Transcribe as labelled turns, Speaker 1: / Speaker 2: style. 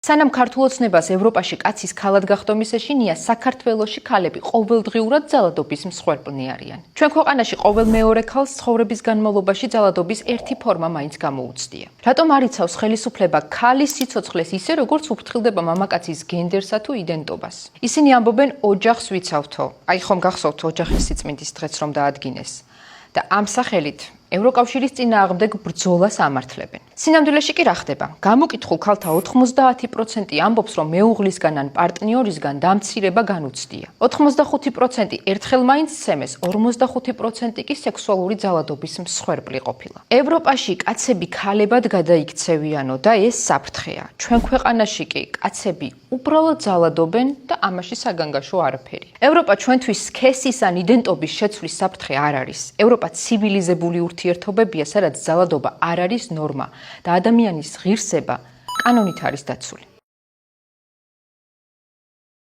Speaker 1: სანამ ქართულ ოცნებას ევროპაში კაცის ქალად გახდომის ეშინია, საქართველოში ქალები ყოველდღიურად ძალადობის მსხვერპლნი არიან. ჩვენ ქვეყანაში ყოველ მეორე ქალს ცხოვრების განმავლობაში ძალადობის ერთი ფორმა მაინც გამოუცდია. რატომ არ იცავს ხელისუფლება ქალის სიცოცხლეს ისე, როგორც უფრთხილდება მამაკაცის გენდერსა თუ იდენტობას? ისინი ამბობენ ოჯახს ვიცავთო. აი ხომ გახსოვთ ოჯახის სიწმინდის დღეც რომ დაადგინეს. და ამ სახელით ევროკავშირის წინააღმდეგ ბრძოლას ამართლებენ. სინამდვილეში კი რა ხდება? გამოკითხულ ქალთა 90% ამბობს, რომ მეუღლისგან ან პარტნიორისგან დამცირება განუცდია. 85% ერთხელ მაინც სცემეს, 45% კი სექსუალური ძალადობის მსხვერპლი ყოფილა. ევროპაში კაცები ქალებად გადაიქცევიანო და ეს საფრთხეა. ჩვენ ქვეყანაში კი კაცები უბრალოდ ძალადობენ და ამაში საგანგაშო არაფერი. ევროპა ჩვენთვის სქესის ან იდენტობის შეცვლის საფრთხე არ არის. ევროპა ცივილიზებული ურთიერთობებია, სადაც ძალადობა არ არის ნორმა და ადამიანის ღირსება კანონით არის დაცული.